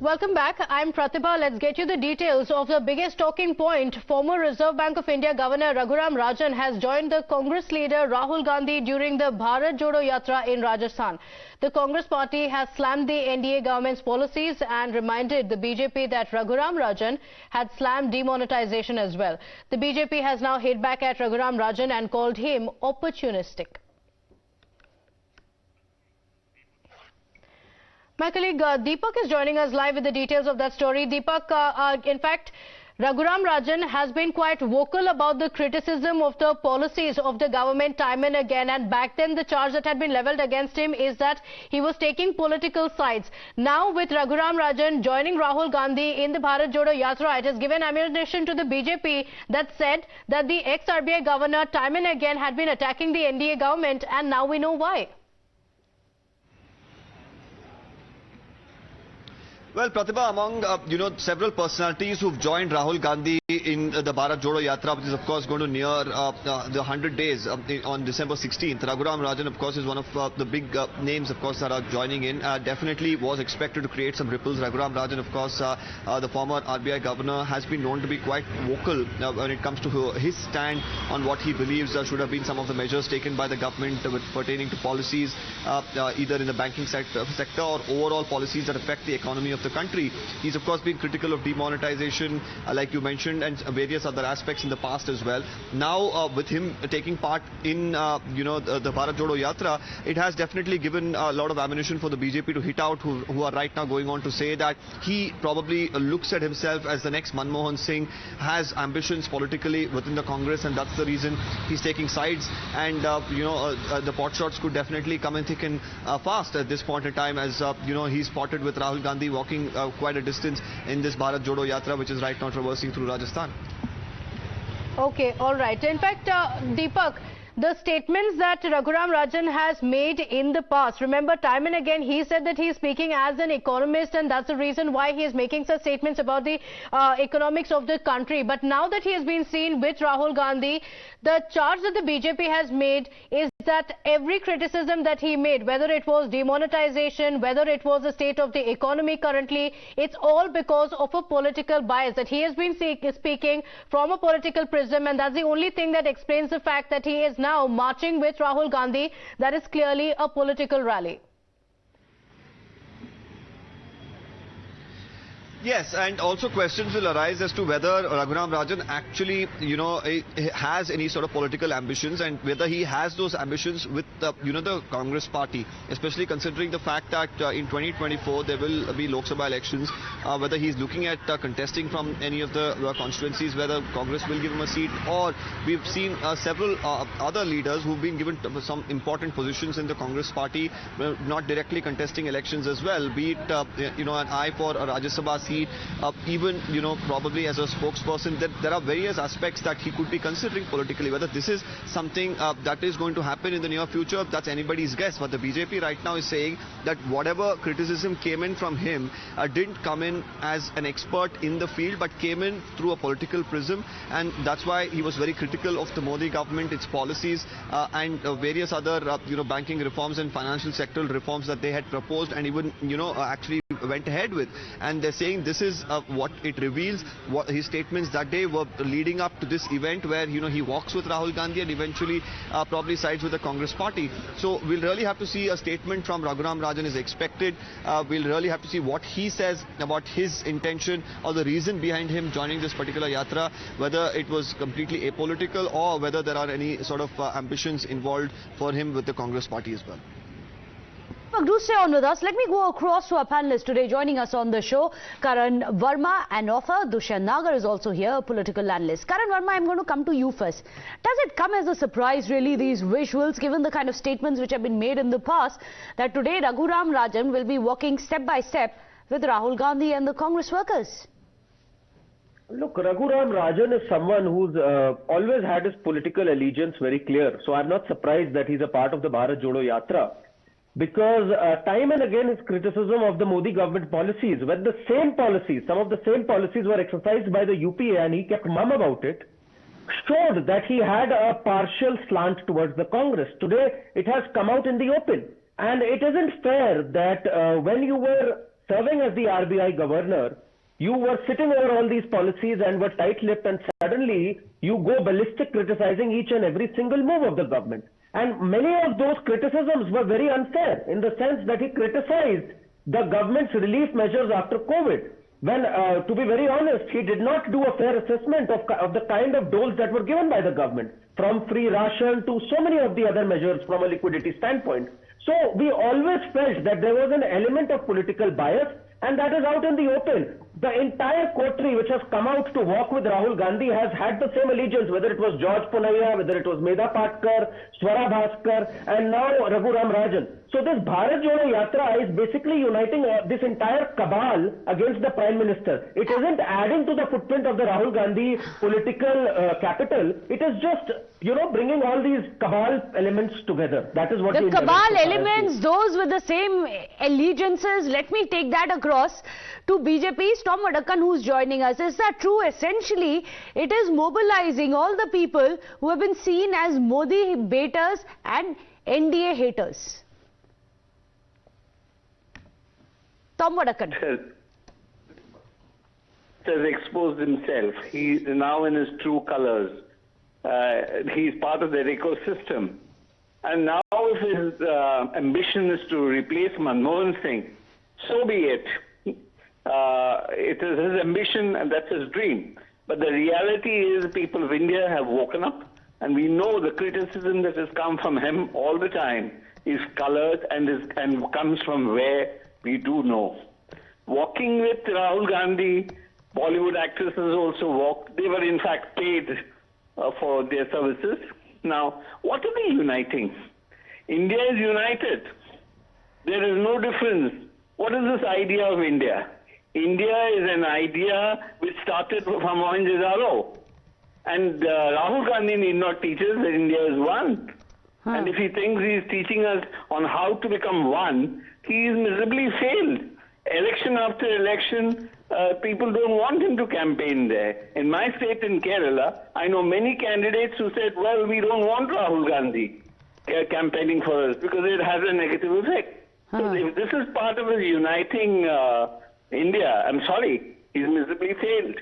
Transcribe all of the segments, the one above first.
Welcome back. I'm Pratibha. Let's get you the details of the biggest talking point. Former Reserve Bank of India Governor Raghuram Rajan has joined the Congress leader Rahul Gandhi during the Bharat Jodo Yatra in Rajasthan. The Congress party has slammed the NDA government's policies and reminded the BJP that Raghuram Rajan had slammed demonetization as well. The BJP has now hit back at Raghuram Rajan and called him opportunistic. My colleague Deepak is joining us live with the details of that story. Deepak, in fact, Raghuram Rajan has been quite vocal about the criticism of the policies of the government time and again. And back then, the charge that had been leveled against him is that he was taking political sides. Now, with Raghuram Rajan joining Rahul Gandhi in the Bharat Jodo Yatra, it has given ammunition to the BJP that said that the ex-RBI governor time and again had been attacking the NDA government, and now we know why. Well, Pratibha, among several personalities who've joined Rahul Gandhi in the Bharat Jodo Yatra, which is of course going to near the 100 days on December 16th. Raghuram Rajan, of course, is one of the big names, of course, that are joining in. Definitely was expected to create some ripples. Raghuram Rajan, of course, the former RBI governor, has been known to be quite vocal when it comes to his stand on what he believes should have been some of the measures taken by the government pertaining to policies either in the banking sector or overall policies that affect the economy of the country. He's of course been critical of demonetization, like you mentioned, and various other aspects in the past as well. Now with him taking part in the Bharat Jodo Yatra, it has definitely given a lot of ammunition for the BJP to hit out, who are right now going on to say that he probably looks at himself as the next Manmohan Singh, has ambitions politically within the Congress, and that's the reason he's taking sides. And the pot shots could definitely come in thick and fast at this point in time, as he's spotted with Rahul Gandhi walking quite a distance in this Bharat Jodo Yatra, which is right now traversing through Rajasthan. Okay, all right. In fact, Deepak, the statements that Raghuram Rajan has made in the past, remember, time and again he said that he is speaking as an economist, and that's the reason why he is making such statements about the economics of the country. But now that he has been seen with Rahul Gandhi, the charge that the BJP has made is that every criticism that he made, whether it was demonetization, whether it was the state of the economy currently, it's all because of a political bias, that he has been speaking from a political prism, and that's the only thing that explains the fact that he is now marching with Rahul Gandhi. That is clearly a political rally. Yes, and also questions will arise as to whether Raghuram Rajan actually, has any sort of political ambitions, and whether he has those ambitions with, the Congress party, especially considering the fact that in 2024 there will be Lok Sabha elections, whether he's looking at contesting from any of the constituencies, whether Congress will give him a seat, or we've seen several other leaders who've been given some important positions in the Congress party, not directly contesting elections as well, be it, an eye for a Rajya Sabha seat, even probably as a spokesperson. There are various aspects that he could be considering politically. Whether this is something that is going to happen in the near future, that's anybody's guess. But the BJP right now is saying that whatever criticism came in from him didn't come in as an expert in the field, but came in through a political prism, and that's why he was very critical of the Modi government, its policies, and various other banking reforms and financial sectoral reforms that they had proposed, and even actually went ahead with. And they're saying this is what it reveals. What his statements that day were leading up to this event, where he walks with Rahul Gandhi and eventually probably sides with the Congress party. So we'll really have to see a statement from Raghuram Rajan is expected. We'll really have to see what he says about his intention or the reason behind him joining this particular yatra, whether it was completely apolitical or whether there are any sort of ambitions involved for him with the Congress party as well. Do stay on with us. Let me go across to our panelists today. Joining us on the show, Karan Verma and author Dushyant Nagar is also here, a political analyst. Karan Verma, I'm going to come to you first. Does it come as a surprise, really, these visuals, given the kind of statements which have been made in the past, that today Raghuram Rajan will be walking step by step with Rahul Gandhi and the Congress workers? Look, Raghuram Rajan is someone who's always had his political allegiance very clear. So I'm not surprised that he's a part of the Bharat Jodo Yatra. Because time and again his criticism of the Modi government policies, when the same policies, some of the same policies were exercised by the UPA and he kept mum about it, showed that he had a partial slant towards the Congress. Today it has come out in the open. And it isn't fair that when you were serving as the RBI governor, you were sitting over all these policies and were tight-lipped, and suddenly you go ballistic criticizing each and every single move of the government. And many of those criticisms were very unfair in the sense that he criticized the government's relief measures after COVID. When, to be very honest, he did not do a fair assessment of the kind of doles that were given by the government, from free ration to so many of the other measures from a liquidity standpoint. So we always felt that there was an element of political bias, and that is out in the open. The entire coterie which has come out to walk with Rahul Gandhi has had the same allegiance, whether it was George Punaiya, whether it was Medha Patkar, Swara Bhaskar, and now Raghuram Rajan. So this Bharat Jodo Yatra is basically uniting this entire cabal against the Prime Minister. It isn't adding to the footprint of the Rahul Gandhi political capital. It is just, bringing all these cabal elements together. That is what the cabal elements, those with the same allegiances. Let me take that across to BJP's Tom Vadakkan, who's joining us. Is that true? Essentially, it is mobilizing all the people who have been seen as Modi baiters and NDA haters. Tom Vadakkan has exposed himself. He's now in his true colors. He's part of their ecosystem. And now if his ambition is to replace Manmohan Singh, so be it. It is his ambition and that's his dream. But the reality is people of India have woken up, and we know the criticism that has come from him all the time is colored and comes from where we do know. Walking with Rahul Gandhi, Bollywood actresses also walked. They were in fact paid for their services. Now, what are they uniting? India is united. There is no difference. What is this idea of India? India is an idea which started from Mohenjo-daro. And Rahul Gandhi need not teach us that India is one. And if he thinks he is teaching us on how to become one, he is miserably failed. Election after election, people don't want him to campaign there. In my state, in Kerala, I know many candidates who said, well, we don't want Rahul Gandhi campaigning for us because it has a negative effect. So if this is part of his uniting India, I'm sorry, he's miserably failed.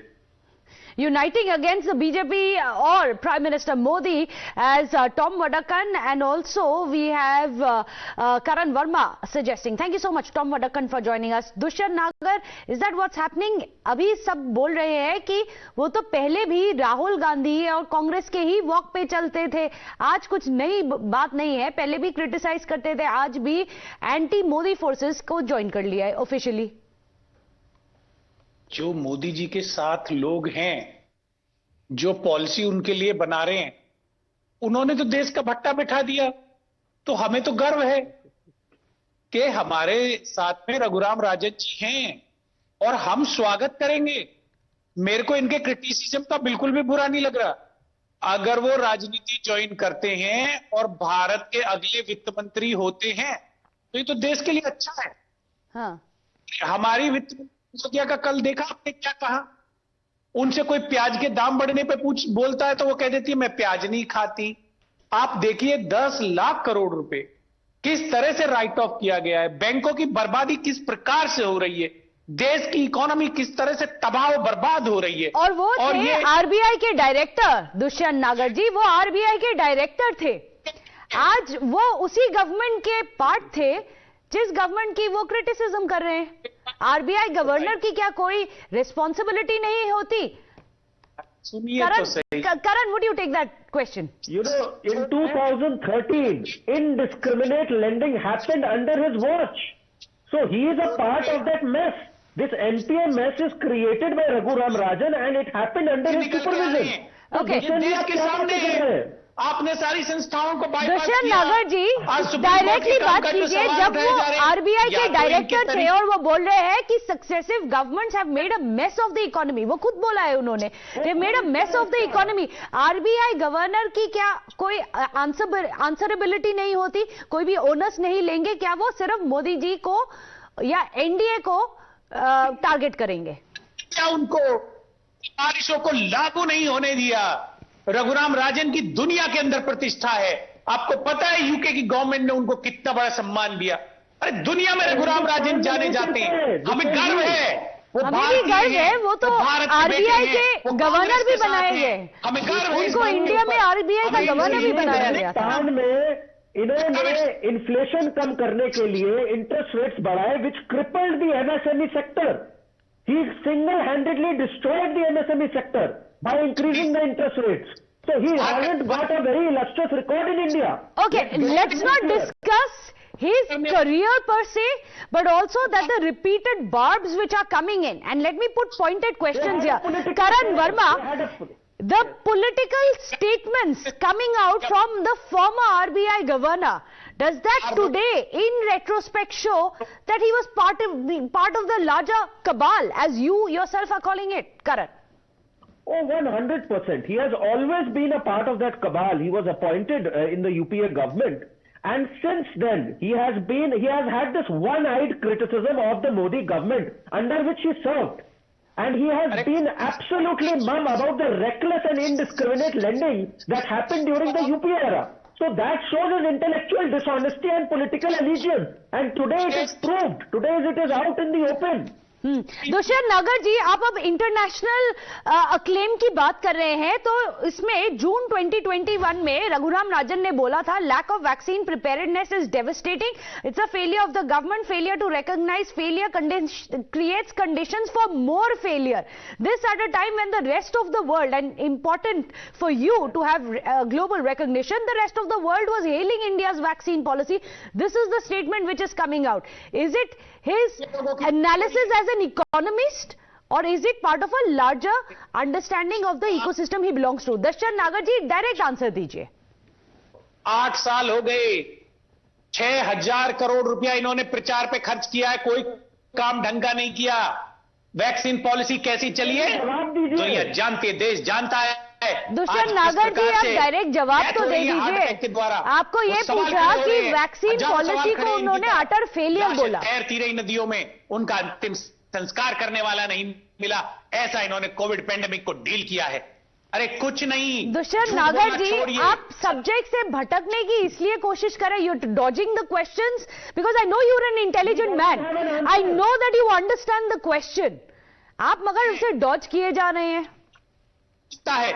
Uniting against the BJP or Prime Minister Modi as Tom Vadakkan, and also we have Karan Verma suggesting. Thank you so much, Tom Vadakkan, for joining us. Dushyant Nagar, is that what's happening? अभी सब बोल रहे हैं कि वो तो पहले भी राहुल गांधी और कांग्रेस के ही वॉक पे चलते थे. आज कुछ नई बात नहीं है. पहले भी क्रिटिसाइज करते थे, आज भी एंटी मोदी फोर्सेस को ज्वाइन कर लिया है ऑफिशियली. जो मोदी जी के साथ लोग हैं, जो पॉलिसी उनके लिए बना रहे हैं, उन्होंने तो देश का भट्टा बिठा दिया. तो हमें तो गर्व है कि हमारे साथ में रघुराम राजन जी हैं और हम स्वागत करेंगे. मेरे को इनके क्रिटिसिज्म का बिल्कुल भी बुरा नहीं लग रहा. अगर वो राजनीति ज्वाइन करते हैं और भारत के अगले वित्त मंत्री होते हैं तो ये तो देश के लिए अच्छा है. हाँ. हमारी वित्त मंत्री का कल देखा आपने क्या कहा? उनसे कोई प्याज के दाम बढ़ने पे बोलता है तो वो कह देती है मैं प्याज नहीं खाती. आप देखिए 10 लाख करोड़ रुपए किस तरह से राइट ऑफ किया गया है. बैंकों की बर्बादी किस प्रकार से हो रही है. देश की इकोनॉमी किस तरह से तबाह और बर्बाद हो रही है. और वो थे आरबीआई के डायरेक्टर दुष्यंत नागर जी. वो आरबीआई के डायरेक्टर थे. आज वो उसी गवर्नमेंट के पार्ट थे जिस गवर्नमेंट की वो क्रिटिसिज्म कर रहे हैं. आरबीआई गवर्नर की क्या कोई रिस्पॉन्सिबिलिटी नहीं होती? सुनिए तो सही. Karan, would you take that question? You know, in 2013, indiscriminate lending happened under his watch. So he is a part of that mess. This NPA mess is created by Raghuram Rajan and it happened under his supervision. Okay. देश के सामने है. आपने सारी संस्थाओं को bypass किया. दुष्यंत नागर जी, डायरेक्टली बात कीजिए. जब वो आरबीआई के डायरेक्टर थे और वो बोल रहे हैं कि successive governments have made a mess of the economy, वो खुद बोला है उन्होंने, they made a mess of the economy. RBI governor की क्या कोई आंसरेबिलिटी नहीं होती? कोई भी ओनर्स नहीं लेंगे क्या? वो सिर्फ मोदी जी को या एनडीए को टारगेट करेंगे क्या? उनको बारिशों को लागू नहीं होने दिया. रघुराम राजन की दुनिया के अंदर प्रतिष्ठा है. आपको पता है यूके की गवर्नमेंट ने उनको कितना बड़ा सम्मान दिया. अरे दुनिया में रघुराम राजन जाने जाते हैं, हमें गर्व है। वो हमें भी गर्व है, वो तो आरबीआई के गवर्नर भी बनाए गए, हमें गर्व है। उनको इंडिया में आरबीआई का गवर्नर भी बनाया गया था। हिंदुस्तान में इन्होंने इन्फ्लेशन कम करने के लिए इंटरेस्ट रेट्स बढ़ाए, which crippled the MSME sector. He single-handedly destroyed the MSME sector by increasing the interest rates. So he hasn't got a very illustrious record in India. Okay, let's not discuss his career per se, but also that the repeated barbs which are coming in. And let me put pointed questions here. Karan Verma, the political statements coming out from the former RBI governor, does that today, in retrospect, show that he was part of the larger cabal, as you yourself are calling it, Karan? Oh, 100%. He has always been a part of that cabal. He was appointed in the UPA government. And since then, he has had this one-eyed criticism of the Modi government under which he served. And he has been absolutely mum about the reckless and indiscriminate lending that happened during the UPA era. So that shows his intellectual dishonesty and political allegiance. And today it is proved. Today it is out in the open. Dushyant नागर जी, आप अब international acclaim की बात कर रहे हैं, तो इसमें जून 2021 में रघुराम राजन ने बोला था, lack of vaccine preparedness is devastating, it's a failure of the government, failure to recognise failure creates conditions for more failure. This at a time when the rest of the world, and important for you to have global recognition, the rest of the world was hailing India's vaccine policy. This is the statement which is coming out. Is it his analysis as an economist, or is it part of a larger understanding of the ecosystem he belongs to? Dushyanth Nagar ji, direct answer दीजिए. 8 साल हो गए, 6,000 करोड़ रुपया इन्होंने प्रचार पे खर्च किया है, कोई काम ढंग का नहीं किया. वैक्सीन पॉलिसी कैसी चली है दुनिया जानती है, देश जानता है. दुष्यंत नागर जी, आप डायरेक्ट जवाब तो दे दीजिए. आपको ये पूछा कि वैक्सीन पॉलिसी को उन्होंने अटर फेलियर बोला. तैरती रही नदियों में, उनका अंतिम संस्कार करने वाला नहीं मिला, ऐसा इन्होंने कोविड पेंडेमिक को डील किया है. अरे कुछ नहीं. दुष्यंत नागर जी, आप सब्जेक्ट से भटकने की इसलिए कोशिश कर रहे हैं, you dodging the questions, because I know you are an intelligent man, I know that you understand the question. आप मगर उसे डॉज किए जा रहे हैं. है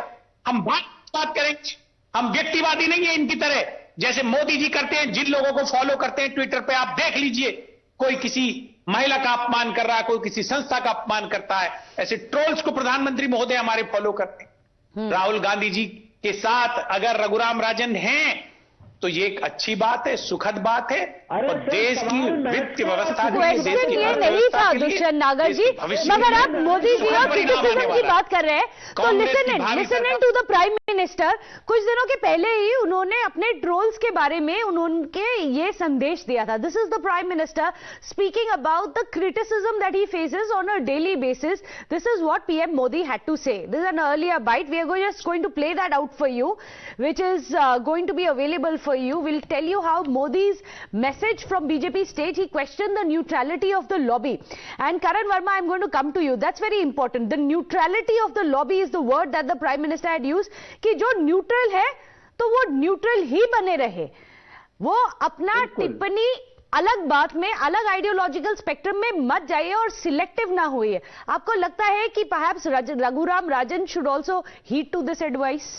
हम बात करेंगे, हम व्यक्तिवादी नहीं है इनकी तरह, जैसे मोदी जी करते हैं, जिन लोगों को फॉलो करते हैं ट्विटर पे, आप देख लीजिए, कोई किसी महिला का अपमान कर रहा है, कोई किसी संस्था का अपमान करता है, ऐसे ट्रोल्स को प्रधानमंत्री महोदय हमारे फॉलो करते हैं. राहुल गांधी जी के साथ अगर रघुराम राजन हैं तो ये एक अच्छी बात है, सुखद बात है, और देश की वित्त व्यवस्था क्वेश्चन ये नहीं था दुष्यंत नागर जी, मगर आप मोदी जी और क्रिटिसिज्म की बात कर रहे हैं, तो listen in to the prime minister. कुछ दिनों के पहले ही उन्होंने अपने ट्रोल्स के बारे में उनके ये संदेश दिया था. This is the prime minister speaking about the criticism that he faces on a daily basis. This is what PM Modi had to say. This is an earlier bite. We are just going to play that out for you, which is going to be available for you. We'll tell you how Modi's message from BJP stage, he questioned the neutrality of the lobby. And Karan Verma, I'm going to come to you. That's very important. The neutrality of the lobby is the word that the Prime Minister had used. कि जो neutral है, तो वो neutral ही बने रहे. वो अपना टिप्पणी अलग बात में, अलग आइडियोलॉजिकल स्पेक्ट्रम में मत जाइए और सिलेक्टिव ना होइए. आपको लगता है कि perhaps Raghuram Rajan should also heed to this advice?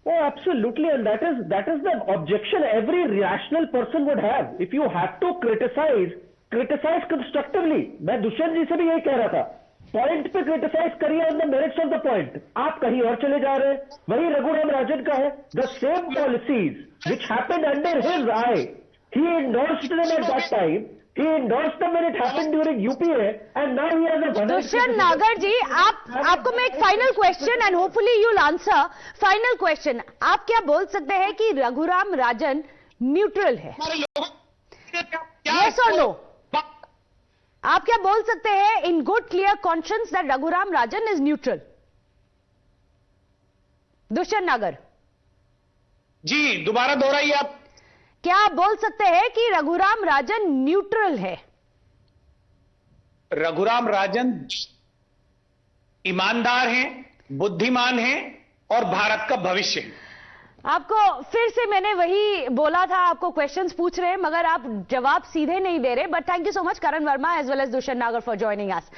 Oh, absolutely, and that is the objection every rational person would have. If you have to criticize constructively. मैं दुष्यंत जी से भी यही कह रहा था, पॉइंट पे क्रिटिसाइज करिए on the merits of the point. आप कहीं और चले जा रहे हैं. वही रघुराम राजन का है. The same policies which happened under his eye, he endorsed them at that time. He endorsed them when it happened during UPA, and now he has a. Dushyant नागर जी, आपको मैं एक final question, and hopefully you will answer. Final question, आप क्या बोल सकते हैं कि रघुराम राजन न्यूट्रल है? यस और नो? आप क्या बोल सकते हैं in good clear conscience that Raghuram Rajan is neutral? Dushyant नागर जी, दोबारा दोहराइए आप. क्या आप बोल सकते हैं कि रघुराम राजन न्यूट्रल है? रघुराम राजन ईमानदार हैं, बुद्धिमान हैं और भारत का भविष्य है. आपको फिर से मैंने वही बोला था, आपको क्वेश्चंस पूछ रहे हैं मगर आप जवाब सीधे नहीं दे रहे, but thank you so much Karan Verma as well as Dushyant Nagar for joining us.